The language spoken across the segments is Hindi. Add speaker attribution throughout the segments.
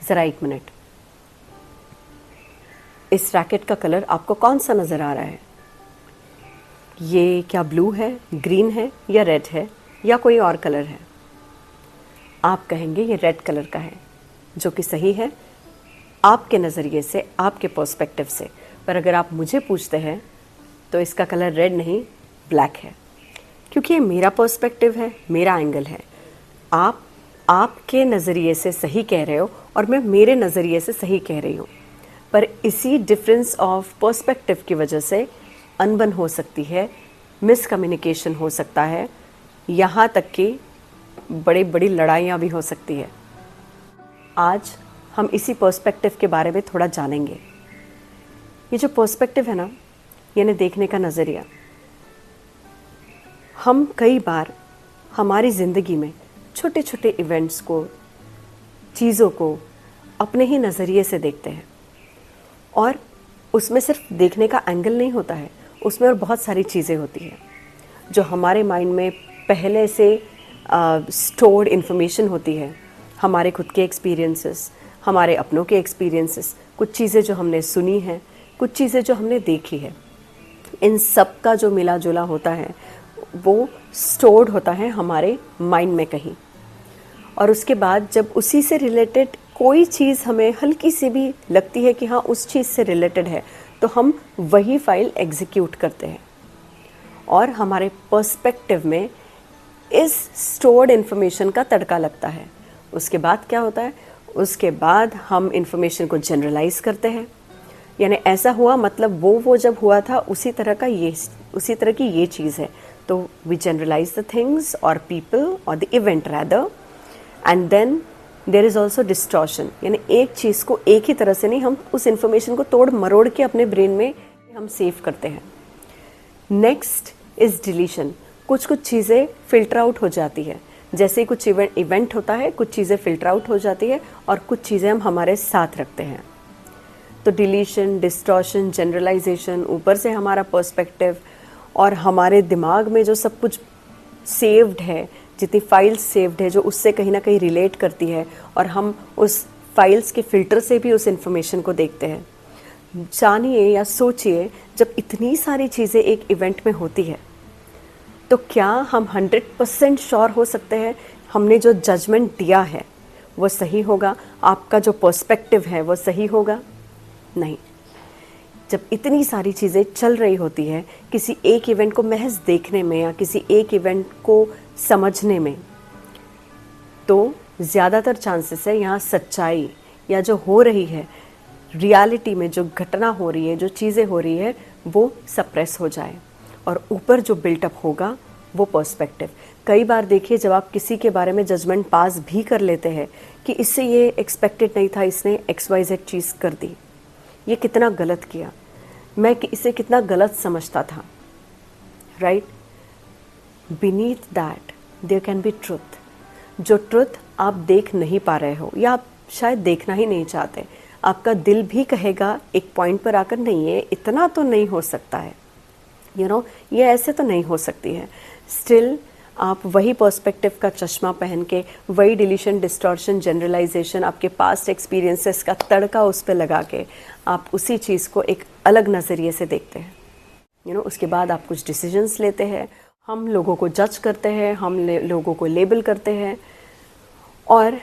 Speaker 1: ज़रा एक मिनट, इस रैकेट का कलर आपको कौन सा नज़र आ रहा है? ये क्या ब्लू है, ग्रीन है या रेड है या कोई और कलर है? आप कहेंगे ये रेड कलर का है, जो कि सही है आपके नज़रिए से, आपके पर्सपेक्टिव से। पर अगर आप मुझे पूछते हैं तो इसका कलर रेड नहीं, ब्लैक है, क्योंकि ये मेरा पर्सपेक्टिव है, मेरा एंगल है। आप आपके नज़रिए से सही कह रहे हो और मैं मेरे नज़रिए से सही कह रही हूँ, पर इसी डिफरेंस ऑफ पर्सपेक्टिव की वजह से अनबन हो सकती है, मिसकम्युनिकेशन हो सकता है, यहाँ तक कि बड़ी बड़ी लड़ाइयाँ भी हो सकती है। आज हम इसी पर्सपेक्टिव के बारे में थोड़ा जानेंगे। ये जो पर्सपेक्टिव है ना, यानी देखने का नज़रिया, हम कई बार हमारी ज़िंदगी में छोटे छोटे इवेंट्स को, चीज़ों को अपने ही नज़रिए से देखते हैं, और उसमें सिर्फ देखने का एंगल नहीं होता है, उसमें और बहुत सारी चीज़ें होती हैं जो हमारे माइंड में पहले से स्टोर्ड इन्फॉर्मेशन होती है। हमारे खुद के एक्सपीरियंसेस, हमारे अपनों के एक्सपीरियंसेस, कुछ चीज़ें जो हमने सुनी हैं, कुछ चीज़ें जो हमने देखी है, इन सब का जो मिला जुला होता है वो स्टोर्ड होता है हमारे माइंड में कहीं। और उसके बाद जब उसी से रिलेटेड कोई चीज़ हमें हल्की सी भी लगती है कि हाँ उस चीज़ से रिलेटेड है, तो हम वही फाइल एग्जीक्यूट करते हैं और हमारे पर्सपेक्टिव में इस स्टोर्ड इन्फॉर्मेशन का तड़का लगता है। उसके बाद क्या होता है? उसके बाद हम इन्फॉर्मेशन को जनरलाइज करते हैं, यानी ऐसा हुआ मतलब वो जब हुआ था उसी तरह की ये चीज़ है, तो वी जनरलाइज द थिंग्स और पीपल और the event rather, and then there is also distortion, यानी एक चीज़ को एक ही तरह से नहीं, हम उस इन्फॉर्मेशन को तोड़ मरोड़ के अपने ब्रेन में हम सेव करते हैं। Next is deletion. कुछ चीज़ें फिल्टर आउट हो जाती है, जैसे ही कुछ इवेंट होता है कुछ चीज़ें फिल्टर आउट हो जाती है और कुछ चीज़ें हम हमारे साथ रखते हैं। तो डिलीशन, डिस्टॉर्शन, जनरलाइजेशन, ऊपर से हमारा पर्सपेक्टिव और हमारे दिमाग में जो सब कुछ सेव्ड है, जितनी फाइल्स सेव्ड है जो उससे कहीं ना कहीं रिलेट करती है, और हम उस फाइल्स के फिल्टर से भी उस इंफॉर्मेशन को देखते हैं। जानिए या सोचिए, जब इतनी सारी चीज़ें एक इवेंट में होती है तो क्या हम 100% श्योर हो सकते हैं हमने जो जजमेंट दिया है वो सही होगा, आपका जो पर्सपेक्टिव है वो सही होगा? नहीं। जब इतनी सारी चीज़ें चल रही होती है किसी एक इवेंट को महज देखने में या किसी एक इवेंट को समझने में, तो ज़्यादातर चांसेस है यहाँ सच्चाई या जो हो रही है रियलिटी में, जो घटना हो रही है, जो चीज़ें हो रही है, वो सप्रेस हो जाए और ऊपर जो बिल्टअप होगा वो पर्सपेक्टिव। कई बार देखिए, जब आप किसी के बारे में जजमेंट पास भी कर लेते हैं कि इससे ये एक्सपेक्टेड नहीं था, इसने XYZ चीज़ कर दी, ये कितना गलत किया, मैं इसे कितना गलत समझता था, right? Beneath that there can be truth. जो ट्रुथ आप देख नहीं पा रहे हो या आप शायद देखना ही नहीं चाहते, आपका दिल भी कहेगा एक पॉइंट पर आकर, नहीं है इतना तो नहीं हो सकता है, ये ऐसे तो नहीं हो सकती है। स्टिल आप वही पर्सपेक्टिव का चश्मा पहन के, वही डिलीशन, डिस्टॉर्शन, जनरलाइजेशन, आपके पास्ट एक्सपीरियंसेस का तड़का उस पर लगा के आप उसी चीज़ को एक अलग नज़रिए से देखते हैं। उसके बाद आप कुछ डिसीजंस लेते हैं, हम लोगों को जज करते हैं, हम लोगों को लेबल करते हैं, और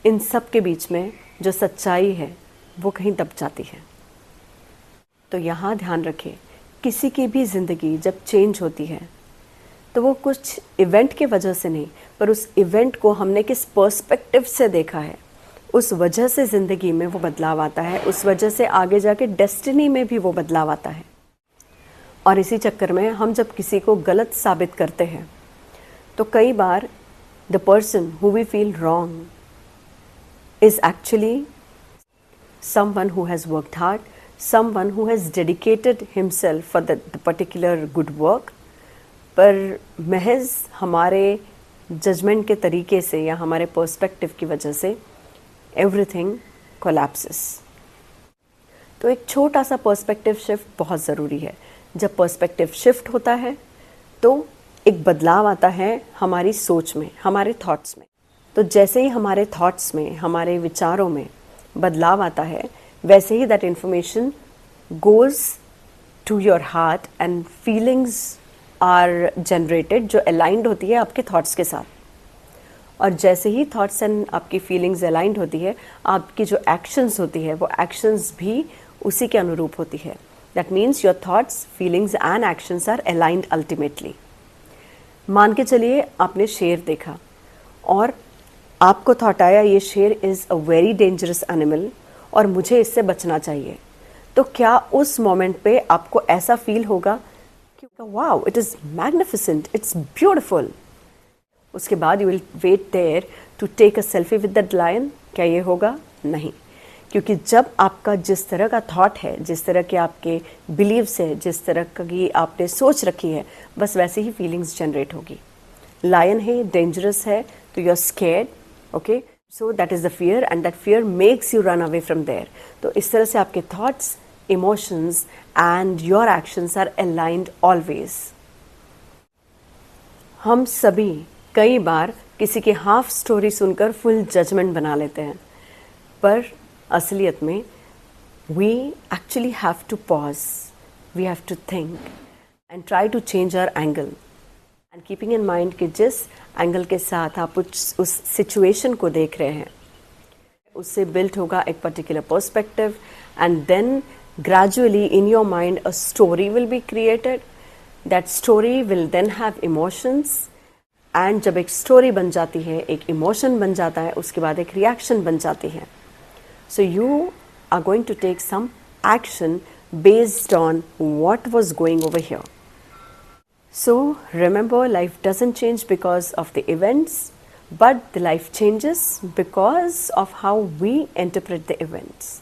Speaker 1: इन सब के बीच में जो सच्चाई है वो कहीं दब जाती है। तो यहाँ ध्यान रखिए, किसी की भी ज़िंदगी जब चेंज होती है तो वो कुछ इवेंट के वजह से नहीं, पर उस इवेंट को हमने किस पर्सपेक्टिव से देखा है, उस वजह से ज़िंदगी में वो बदलाव आता है, उस वजह से आगे जाके डेस्टिनी में भी वो बदलाव आता है। और इसी चक्कर में हम जब किसी को गलत साबित करते हैं तो कई बार the person who we feel wrong is actually someone who has worked hard, someone who has dedicated himself for the particular good work, पर महज हमारे जजमेंट के तरीके से या हमारे पर्सपेक्टिव की वजह से एवरीथिंग कोलैप्सेस। तो एक छोटा सा पर्सपेक्टिव शिफ्ट बहुत ज़रूरी है। जब पर्सपेक्टिव शिफ्ट होता है तो एक बदलाव आता है हमारी सोच में, हमारे थॉट्स में। तो जैसे ही हमारे थॉट्स में, हमारे विचारों में बदलाव आता है, वैसे ही that information goes to your heart and feelings are generated जो अलाइंड होती है आपके थॉट्स के साथ। और जैसे ही थॉट्स एंड आपकी फीलिंग्स अलाइंड होती है, आपकी जो एक्शंस होती है वो एक्शंस भी उसी के अनुरूप होती है। That means your thoughts, feelings and actions are aligned ultimately. मान के चलिए आपने शेर देखा और आपको थॉट आया ये शेर is a very dangerous animal और मुझे इससे बचना चाहिए, तो क्या उस मोमेंट पे आपको ऐसा फील होगा कि wow it is magnificent, it's beautiful, उसके बाद you will wait there to take a selfie with that lion? क्या ये होगा? नहीं, क्योंकि जब आपका जिस तरह का थॉट है, जिस तरह के आपके बिलीव्स है, जिस तरह की आपने सोच रखी है, बस वैसे ही फीलिंग्स जनरेट होगी। लायन है, डेंजरस है, तो you are scared, okay, so that is the fear and that fear makes you run away from there. तो इस तरह से आपके thoughts, emotions and your actions are aligned always. हम सभी कई बार किसी की हाफ स्टोरी सुनकर फुल जजमेंट बना लेते हैं, पर असलियत में we actually have to pause, we have to think and try to change our angle and keeping in mind कि जिस एंगल के साथ आप उस सिचुएशन को देख रहे हैं उससे बिल्ट होगा एक particular perspective and then gradually in your mind a story will be created. That story will then have emotions and जब एक story बन जाती है, एक emotion बन जाता है, उसके बाद एक reaction बन जाती है. So you are going to take some action based on what was going over here. So remember, life doesn't change because of the events, but the life changes because of how we interpret the events.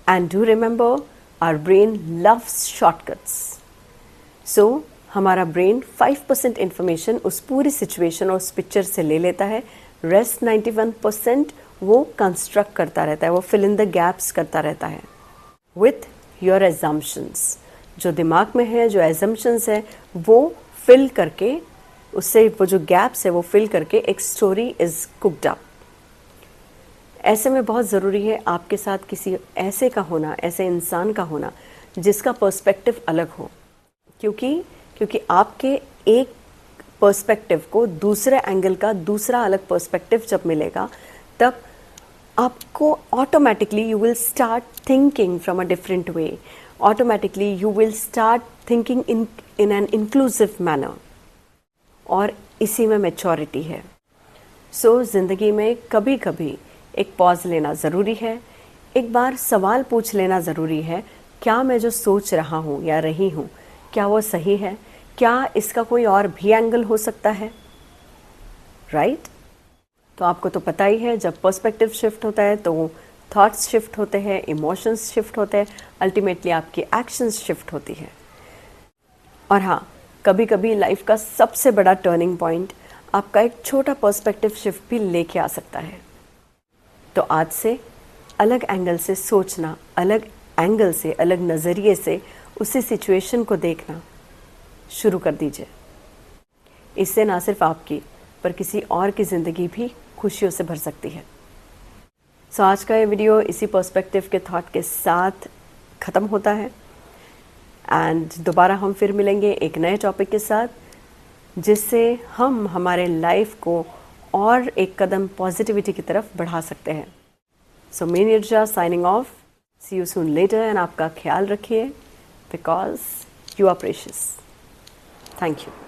Speaker 1: And do remember, our brain loves shortcuts. So हमारा ब्रेन 5% इंफॉर्मेशन उस पूरी सिचुएशन और उस पिक्चर से ले लेता है, रेस्ट 91% वो कंस्ट्रक्ट करता रहता है, वो फिल इन द गैप्स करता रहता है विथ योर एजम्पशंस। जो दिमाग में है, जो एजम्पशंस है, वो फिल करके उससे वो जो गैप्स है वो फिल करके एक स्टोरी इज कुक्ड अप। ऐसे में बहुत ज़रूरी है आपके साथ किसी ऐसे का होना, ऐसे इंसान का होना जिसका पर्सपेक्टिव अलग हो, क्योंकि आपके एक पर्सपेक्टिव को दूसरे एंगल का दूसरा अलग पर्सपेक्टिव जब मिलेगा तब आपको automatically you will start thinking from a different way, automatically you will start thinking in an inclusive manner, और इसी में मैच्योरिटी है। सो ज़िंदगी में कभी कभी एक पॉज लेना ज़रूरी है, एक बार सवाल पूछ लेना ज़रूरी है, क्या मैं जो सोच रहा हूँ या रही हूँ क्या वो सही है, क्या इसका कोई और भी एंगल हो सकता है, राइट? तो आपको तो पता ही है, जब पर्सपेक्टिव शिफ्ट होता है तो थॉट्स शिफ्ट होते हैं, इमोशंस शिफ्ट होते हैं, अल्टीमेटली आपकी एक्शंस शिफ्ट होती है। और हाँ, कभी कभी लाइफ का सबसे बड़ा टर्निंग पॉइंट आपका एक छोटा पर्सपेक्टिव शिफ्ट भी लेके आ सकता है। तो आज से अलग एंगल से सोचना, अलग एंगल से, अलग नज़रिए से उसी सिचुएशन को देखना शुरू कर दीजिए। इससे ना सिर्फ आपकी पर किसी और की ज़िंदगी भी खुशियों से भर सकती है। सो आज का ये वीडियो इसी पर्सपेक्टिव के थॉट के साथ ख़त्म होता है एंड दोबारा हम फिर मिलेंगे एक नए टॉपिक के साथ, जिससे हम हमारे लाइफ को और एक कदम पॉजिटिविटी की तरफ बढ़ा सकते हैं। So me Neerja signing off, see you soon later and आपका ख्याल रखिए because you are precious. Thank you.